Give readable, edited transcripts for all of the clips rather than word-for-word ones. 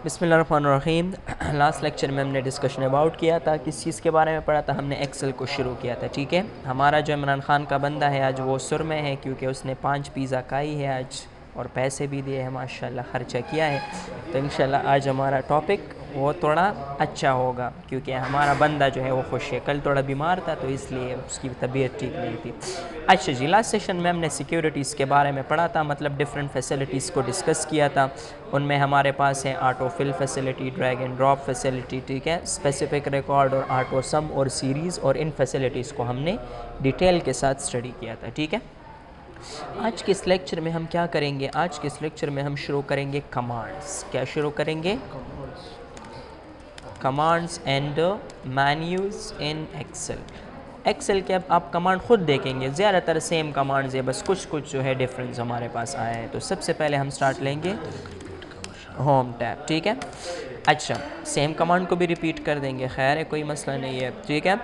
बिस्मिल्लाहिर्रहमानिर्रहीम। Last lecture में हमने डिस्कशन अबाउट किया था, किस चीज़ के बारे में पढ़ा था, हमने एक्सेल को शुरू किया था। ठीक है, हमारा जो इमरान खान का बंदा है आज वो सुर में है क्योंकि उसने 5 पिज़्ज़ा खाई है आज और पैसे भी दिए हैं, माशाल्लाह खर्चा किया है। तो इंशाल्लाह आज हमारा टॉपिक वो थोड़ा अच्छा होगा क्योंकि हमारा बंदा जो है वो खुश है। कल थोड़ा बीमार था तो इसलिए उसकी तबीयत ठीक नहीं थी। अच्छा जी, लास्ट सेशन में हमने सिक्योरिटीज़ के बारे में पढ़ा था, मतलब डिफरेंट फैसिलिटीज़ को डिस्कस किया था। उनमें हमारे पास है auto fill facility, drag and drop facility, ठीक है, स्पेसिफिक रिकॉर्ड और ऑटो सम और सीरीज़, और इन फैसिलिटीज़ को हमने डिटेल के साथ स्टडी किया था। ठीक है, आज के इस लेक्चर में हम क्या करेंगे, आज के इस लेक्चर में हम शुरू करेंगे कमांड्स। क्या शुरू करेंगे? Commands and menus in Excel. Excel के अब आप कमांड खुद देखेंगे, ज़्यादातर सेम कमांड्स है, बस कुछ कुछ जो है डिफरेंस हमारे पास आया है। तो सबसे पहले हम स्टार्ट लेंगे होम टैब। ठीक है, अच्छा सेम कमांड को भी रिपीट कर देंगे, खैर है कोई मसला नहीं है। ठीक है,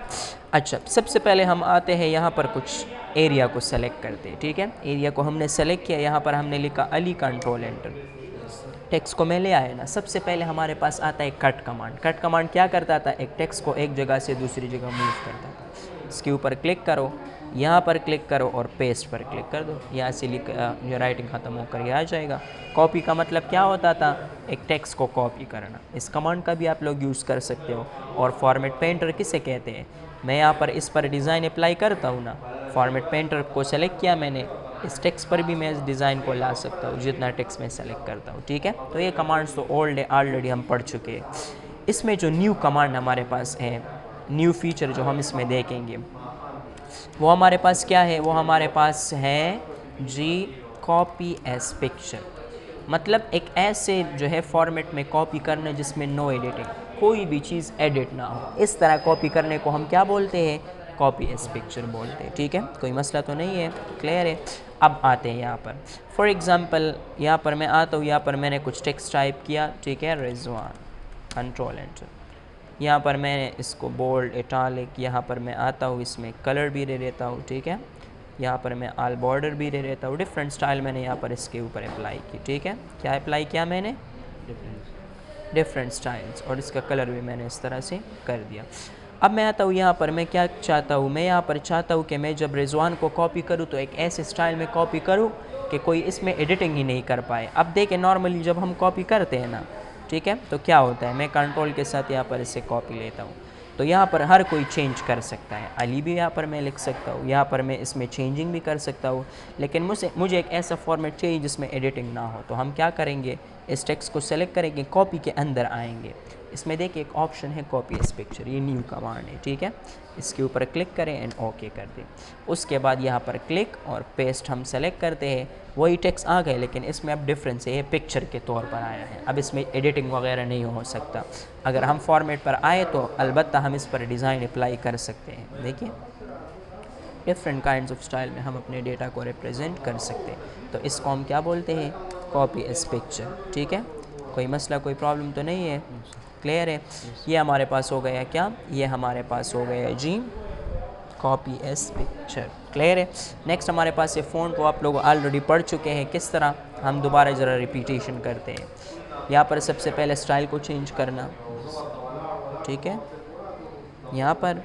अच्छा सबसे पहले हम आते हैं यहाँ पर कुछ एरिया को सेलेक्ट करते हैं। ठीक है, एरिया को हमने सेलेक्ट किया, यहाँ पर हमने लिखा अली, कंट्रोल एंटर। टेक्स्ट को मैं ले आया ना, सबसे पहले हमारे पास आता है कट कमांड। कट कमांड क्या करता था? एक टेक्स्ट को एक जगह से दूसरी जगह मूव करता था। इसके ऊपर क्लिक करो, यहाँ पर क्लिक करो और पेस्ट पर क्लिक कर दो, यहाँ से लिख जो राइटिंग ख़त्म होकर ये आ जाएगा। कॉपी का मतलब क्या होता था? एक टेक्स्ट को कॉपी करना। इस कमांड का भी आप लोग यूज़ कर सकते हो। और फॉर्मेट पेंटर किसे कहते हैं? मैं यहाँ पर इस पर डिज़ाइन अप्लाई करता हूँ ना, फॉर्मेट पेंटर को सेलेक्ट किया मैंने, इस टेक्स्ट पर भी मैं इस डिज़ाइन को ला सकता हूँ जितना टेक्स्ट मैं सेलेक्ट करता हूँ। ठीक है, तो ये कमांड्स तो ओल्ड है, ऑलरेडी हम पढ़ चुके हैं। इसमें जो न्यू कमांड हमारे पास है, न्यू फीचर जो हम इसमें देखेंगे वो हमारे पास क्या है? वो हमारे पास है जी कॉपी एज पिक्चर। मतलब एक ऐसे जो है फॉर्मेट में कॉपी करना जिसमें नो एडिटिंग, कोई भी चीज़ एडिट ना हो, इस तरह कॉपी करने को हम क्या बोलते हैं? कॉपी एज पिक्चर बोलते हैं। ठीक है, कोई मसला तो नहीं है, क्लियर है। अब आते हैं यहाँ पर, फॉर एग्ज़ाम्पल यहाँ पर मैं आता हूँ, यहाँ पर मैंने कुछ टेक्स्ट टाइप किया, ठीक है, रिजवान, कंट्रोल एंटर। यहाँ पर मैंने इसको बोल्ड, इटालिक, यहाँ पर मैं आता हूँ, इसमें कलर भी दे देता हूँ। ठीक है, यहाँ पर मैं आल बॉर्डर भी दे देता हूँ, डिफरेंट स्टाइल मैंने यहाँ पर इसके ऊपर अप्लाई की। ठीक है, क्या अप्लाई किया मैंने? डिफरेंट स्टाइल्स, और इसका कलर भी मैंने इस तरह से कर दिया। अब मैं आता हूँ यहाँ पर, मैं क्या चाहता हूँ? मैं यहाँ पर चाहता हूँ कि मैं जब रिजवान को कॉपी करूँ तो एक ऐसे स्टाइल में कॉपी करूँ कि कोई इसमें एडिटिंग ही नहीं कर पाए। अब देखें, नॉर्मली जब हम कॉपी करते हैं ना, ठीक है, तो क्या होता है? मैं कंट्रोल के साथ यहाँ पर इसे कॉपी लेता हूँ, तो यहाँ पर हर कोई चेंज कर सकता है। अली भी यहाँ पर मैं लिख सकता हूँ, यहाँ पर मैं इसमें चेंजिंग भी कर सकता हूँ, लेकिन मुझे एक ऐसा फॉर्मेट चाहिए जिसमें एडिटिंग ना हो। तो हम क्या करेंगे? इस टेक्स्ट को सेलेक्ट करेंगे, कॉपी के अंदर आएंगे, इसमें देखिए एक ऑप्शन है कॉपी एज पिक्चर, ये न्यू कमांड है। ठीक है, इसके ऊपर क्लिक करें एंड ओके कर दें। उसके बाद यहाँ पर क्लिक और पेस्ट हम सेलेक्ट करते हैं, वही टेक्स्ट आ गए, लेकिन इसमें अब डिफरेंस है, ये पिक्चर के तौर पर आया है। अब इसमें एडिटिंग वगैरह नहीं हो सकता। अगर हम फॉर्मेट पर आए तो अलबत्ता हम इस पर डिज़ाइन अप्लाई कर सकते हैं। देखिए, डिफरेंट काइंड्स ऑफ स्टाइल में हम अपने डेटा को रिप्रेजेंट कर सकते हैं। तो इसको हम क्या बोलते हैं? Copy as picture. ठीक है, कोई मसला, कोई प्रॉब्लम तो नहीं है, क्लियर है। ये हमारे पास हो गया क्या? ये हमारे पास हो गया जी कॉपी एज पिक्चर, क्लियर है। नेक्स्ट हमारे पास ये फ़ॉन्ट को आप लोग ऑलरेडी पढ़ चुके हैं, किस तरह हम दोबारा ज़रा रिपीटेशन करते हैं। यहाँ पर सबसे पहले स्टाइल को चेंज करना, ठीक है, यहाँ पर,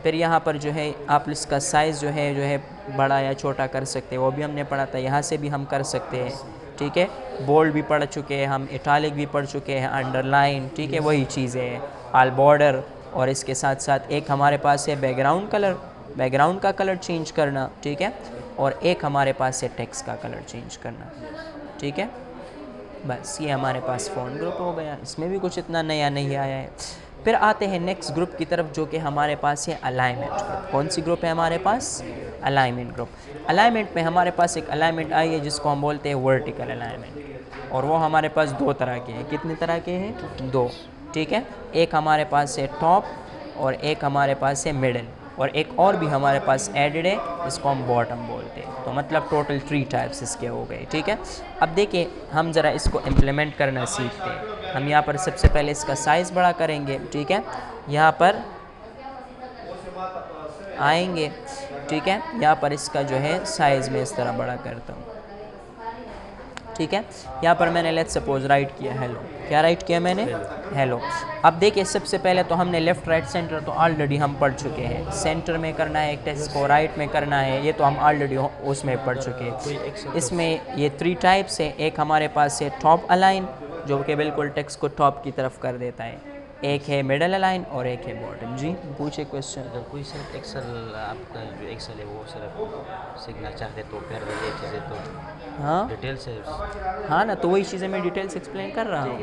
फिर यहाँ पर जो है आप इसका साइज़ जो है बड़ा या छोटा कर सकते हैं, वो भी हमने पढ़ा था। यहाँ से भी हम कर सकते हैं, ठीक है। बोल्ड भी पढ़ चुके हैं हम, इटालिक भी पढ़ चुके हैं, अंडरलाइन, ठीक है, वही चीज़ें हैं, आल बॉर्डर। और इसके साथ साथ एक हमारे पास है बैकग्राउंड कलर, बैकग्राउंड का कलर चेंज करना, ठीक है। और एक हमारे पास है टेक्स्ट का कलर चेंज करना, ठीक है। बस ये हमारे पास फ़ॉन्ट ग्रुप हो गया, इसमें भी कुछ इतना नया नहीं आया है। फिर आते हैं नेक्स्ट ग्रुप की तरफ, जो कि हमारे पास है अलाइनमेंट ग्रुप। कौन सी ग्रुप है हमारे पास? Alignment group. अलाइनमेंट में हमारे पास एक अलाइनमेंट आई है जिसको हम बोलते हैं वर्टिकल अलाइनमेंट, और वो हमारे पास दो तरह के हैं। कितने तरह के हैं? दो, ठीक है। एक हमारे पास है टॉप और एक हमारे पास है मिडल, और एक और भी हमारे पास एडेड है जिसको हम बॉटम बोलते हैं। तो मतलब टोटल 3 टाइप्स इसके हो गए, ठीक है। अब देखिए, हम ज़रा इसको इम्प्लीमेंट करना सीखते हैं। हम यहाँ पर सबसे पहले इसका साइज़ बड़ा करेंगे, ठीक है। यहाँ पर आएंगे, ठीक है, यहाँ पर इसका जो है साइज़ में इस तरह बड़ा करता हूँ, ठीक है। यहाँ पर मैंने लेट्स सपोज राइट किया हेलो, क्या राइट किया मैंने? हेलो। अब देखिए सबसे पहले तो हमने लेफ़्ट राइट सेंटर तो ऑलरेडी हम पढ़ चुके हैं, सेंटर में करना है एक टेक्स्ट को, राइट में करना है, ये तो हम ऑलरेडी उसमें पढ़ चुके हैं। इसमें ये 3 टाइप्स है, एक हमारे पास है टॉप अलाइन जो कि बिल्कुल टेक्स्ट को टॉप की तरफ कर देता है, एक है मिडल अलाइन और एक है बॉटम। जी पूछे क्वेश्चन। अगर कोई सिर्फ एक्सेल, आपका जो एक्सेल है वो सिर्फ सीखना चाहते तो फिर ये चीज़ें तो हाँ डिटेल से। हाँ ना, तो वही चीज़ें मैं डिटेल से एक्सप्लेन कर रहा हूँ।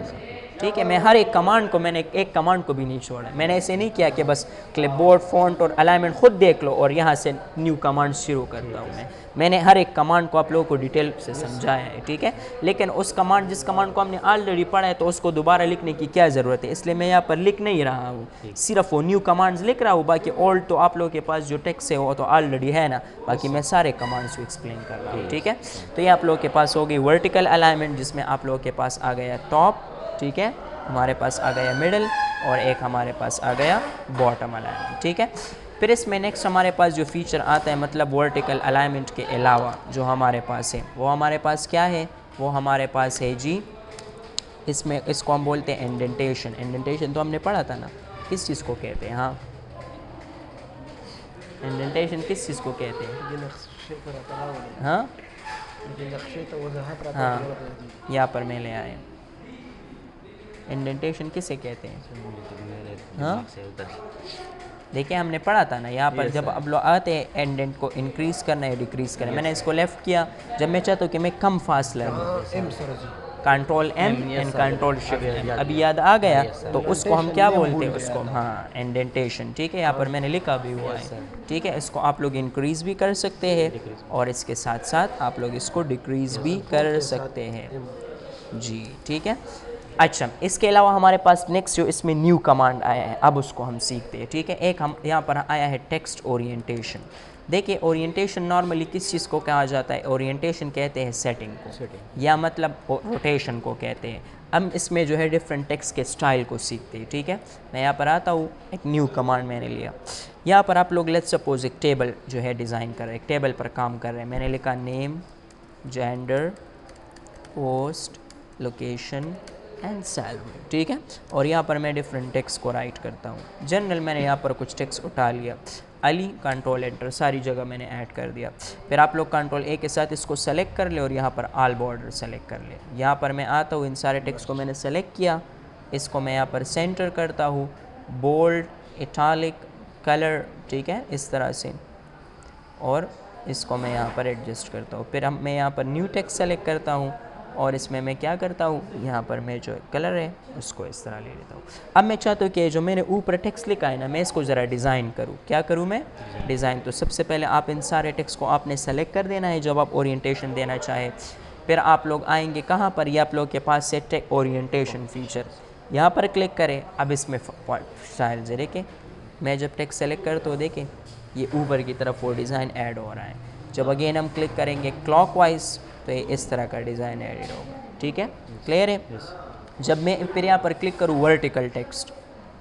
ठीक है, मैं हर एक कमांड को, मैंने एक कमांड को भी नहीं छोड़ा। मैंने ऐसे नहीं किया कि बस क्लिपबोर्ड फ़ॉन्ट और अलाइनमेंट खुद देख लो और यहाँ से न्यू कमांड शुरू करता हूँ। मैंने हर एक कमांड को आप लोगों को डिटेल से समझाया है। ठीक है, लेकिन उस कमांड जिस कमांड को हमने ऑलरेडी पढ़ा है तो उसको दोबारा लिखने की क्या ज़रूरत है, इसलिए मैं यहाँ पर लिख नहीं रहा हूँ, सिर्फ वो न्यू कमांड्स लिख रहा हूँ। बाकी ओल्ड तो आप लोगों के पास जो टेक्स्ट है वो तो ऑलरेडी है ना, बाकी मैं सारे कमांड्स को एक्सप्लेन कर रहा हूँ। ठीक है, तो ये आप लोगों के पास हो गई वर्टिकल अलाइनमेंट जिसमें आप लोगों के पास आ गया टॉप, ठीक है, हमारे पास आ गया मिडल और एक हमारे पास आ गया बॉटम अलाइनमेंट। ठीक है, फिर इसमें नेक्स्ट हमारे पास जो फीचर आता है, मतलब वर्टिकल अलाइनमेंट के अलावा जो हमारे पास है वो हमारे पास क्या है, वो हमारे पास है जी, इसमें इसको हम बोलते हैं इंडेंटेशन। इंडेंटेशन तो हमने पढ़ा था ना, किस चीज़ को कहते हैं? हाँ, इंडेंटेशन किस चीज़ को कहते हैं? हाँ हाँ, यहाँ पर मैं ले आए, इंडेंटेशन किसे कहते हैं? हाँ देखिए हमने पढ़ा था ना, यहाँ पर जब अब लोग आते हैं इंडेंट को इंक्रीज़ करना है डिक्रीज़ करना है, मैंने इसको लेफ़्ट किया जब मैं चाहता हूँ कि मैं कम फासला लूँ, control M and control shift. अभी याद आ गया, तो उसको हम क्या बोलते हैं? उसको हाँ इंडेंटेशन। ठीक है, यहाँ पर मैंने लिखा भी हुआ है। ठीक है, इसको आप लोग इंक्रीज़ भी कर सकते हैं और इसके साथ साथ आप लोग इसको डिक्रीज़ भी कर सकते हैं जी। ठीक है, अच्छा इसके अलावा हमारे पास नेक्स्ट जो इसमें न्यू कमांड आया है, अब उसको हम सीखते हैं। ठीक है, एक हम यहाँ पर आया है टेक्स्ट ओरिएंटेशन। देखिए ओरिएंटेशन नॉर्मली किस चीज़ को कहा जाता है? ओरिएंटेशन कहते हैं सेटिंग को, या मतलब रोटेशन को कहते हैं। हम इसमें जो है डिफरेंट टेक्स्ट के स्टाइल को सीखते हैं। ठीक है, मैं यहाँ पर आता हूँ, एक न्यू कमांड मैंने लिया। यहाँ पर आप लोग लेट्स सपोज एक टेबल जो है डिज़ाइन कर रहे हैं, एक टेबल पर काम कर रहे हैं। मैंने लिखा name, gender, post, location and salary. ठीक है, और यहाँ पर मैं डिफरेंट टेक्स्ट को राइट करता हूँ। जनरल मैंने यहाँ पर कुछ टेक्स्ट उठा लिया, अली, कंट्रोल एंटर, सारी जगह मैंने ऐड कर दिया। फिर आप लोग कंट्रोल ए के साथ इसको सेलेक्ट कर ले और यहाँ पर आल बॉर्डर सेलेक्ट कर ले। यहाँ पर मैं आता हूँ, इन सारे टेक्स्ट को मैंने सेलेक्ट किया, इसको मैं यहाँ पर सेंटर करता हूँ, बोल्ड, इटालिक, कलर, ठीक है, इस तरह से, और इसको मैं यहाँ पर एडजस्ट करता हूँ। फिर मैं यहाँ पर न्यू टेक्स्ट सेलेक्ट करता हूँ और इसमें मैं क्या करता हूँ, यहाँ पर मैं जो कलर है उसको इस तरह ले लेता हूँ। अब मैं चाहता हूँ कि जो मैंने ऊपर टेक्स्ट लिखा है ना, मैं इसको ज़रा डिज़ाइन करूँ। क्या करूँ मैं? डिज़ाइन। तो सबसे पहले आप इन सारे टेक्स्ट को आपने सेलेक्ट कर देना है जब आप ओरिएंटेशन देना चाहे। फिर आप लोग आएंगे कहाँ पर, ये आप लोग के पास से टेक ओरिएंटेशन फीचर, यहाँ पर क्लिक करें। अब इसमें स्टाइल से देखें, मैं जब टेक्स्ट सेलेक्ट करता हूँ देखें ये ऊपर की तरफ वो डिज़ाइन ऐड हो रहा है। जब अगेन हम क्लिक करेंगे क्लॉकवाइज तो ये इस तरह का डिज़ाइन एडिट होगा। ठीक है, क्लियर है? जब मैं फिर यहाँ पर क्लिक करूँ वर्टिकल टेक्स्ट,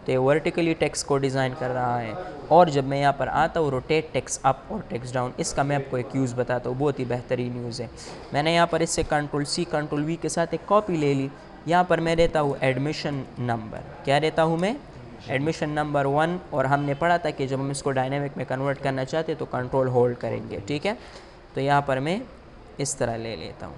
तो ये वर्टिकली टेक्स्ट को डिज़ाइन कर रहा है। और जब मैं यहाँ पर आता हूँ रोटेट टेक्स्ट अप और टेक्स्ट डाउन, इसका मैं आपको एक यूज़ बताता हूँ, बहुत ही बेहतरीन यूज़ है। मैंने यहाँ पर इससे कंट्रोल सी कंट्रोल वी के साथ एक कॉपी ले ली। यहाँ पर मैं देता हूँ एडमिशन नंबर, क्या देता हूँ मैं? Admission number 1। और हमने पढ़ा था कि जब हम इसको डायनेमिक में कन्वर्ट करना चाहते तो कंट्रोल होल्ड करेंगे। ठीक है, तो यहाँ पर मैं इस तरह ले लेता हूँ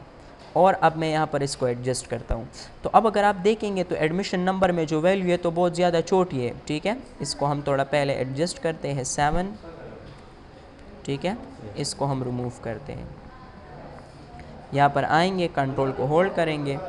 और अब मैं यहाँ पर इसको एडजस्ट करता हूँ। तो अब अगर आप देखेंगे तो एडमिशन नंबर में जो वैल्यू है तो बहुत ज़्यादा छोटी है। ठीक है, इसको हम थोड़ा पहले एडजस्ट करते हैं 7। ठीक है, इसको हम रिमूव करते हैं। यहाँ पर आएंगे, कंट्रोल को होल्ड करेंगे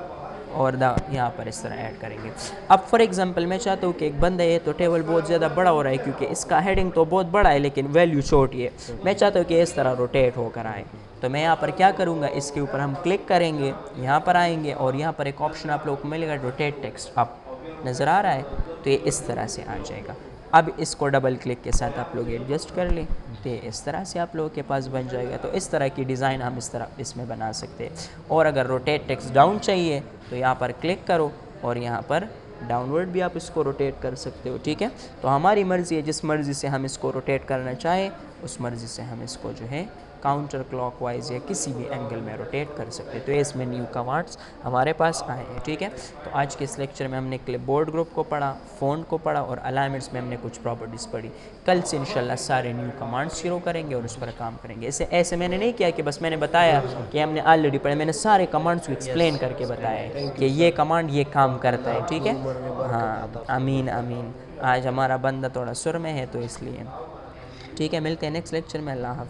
और यहाँ पर इस तरह ऐड करेंगे। अब फॉर एग्जांपल मैं चाहता हूँ कि एक बंदा है तो टेबल बहुत ज़्यादा बड़ा हो रहा है क्योंकि इसका हेडिंग तो बहुत बड़ा है लेकिन वैल्यू छोटी है। मैं चाहता हूँ कि इस तरह रोटेट होकर आए, तो मैं यहाँ पर क्या करूँगा, इसके ऊपर हम क्लिक करेंगे, यहाँ पर आएंगे और यहाँ पर एक ऑप्शन आप लोग को मिलेगा रोटेट टेक्स्ट अप, नज़र आ रहा है? तो ये इस तरह से आ जाएगा। अब इसको डबल क्लिक के साथ आप लोग एडजस्ट कर लें तो इस तरह से आप लोगों के पास बन जाएगा। तो इस तरह की डिज़ाइन हम इस तरह इसमें बना सकते हैं। और अगर रोटेट टेक्स्ट डाउन चाहिए तो यहाँ पर क्लिक करो और यहाँ पर डाउनवर्ड भी आप इसको रोटेट कर सकते हो। ठीक है, तो हमारी मर्ज़ी है, जिस मर्ज़ी से हम इसको रोटेट करना चाहें उस मर्ज़ी से हम इसको जो है काउंटर क्लॉकवाइज या किसी भी एंगल में रोटेट कर सकते हैं। तो ये इसमें न्यू कमांड्स हमारे पास आए हैं, ठीक है। तो आज के इस लेक्चर में हमने क्लिपबोर्ड ग्रुप को पढ़ा, फ़ोन को पढ़ा और अलाइनमेंट्स में हमने कुछ प्रॉपर्टीज़ पढ़ी। कल से इंशाल्लाह सारे न्यू कमांड्स शुरू करेंगे और उस पर काम करेंगे। ऐसे मैंने नहीं किया कि बस मैंने बताया कि हमने ऑलरेडी पढ़े, मैंने सारे कमांड्स को एक्सप्लेन करके बताया है कि ये कमांड ये काम करता है, ठीक है। हाँ, आमीन आमीन। आज हमारा बंदा थोड़ा सुर में है तो इसलिए, ठीक है। मिलते हैं नेक्स्ट लेक्चर में। अल्लाह हाफ़िज़।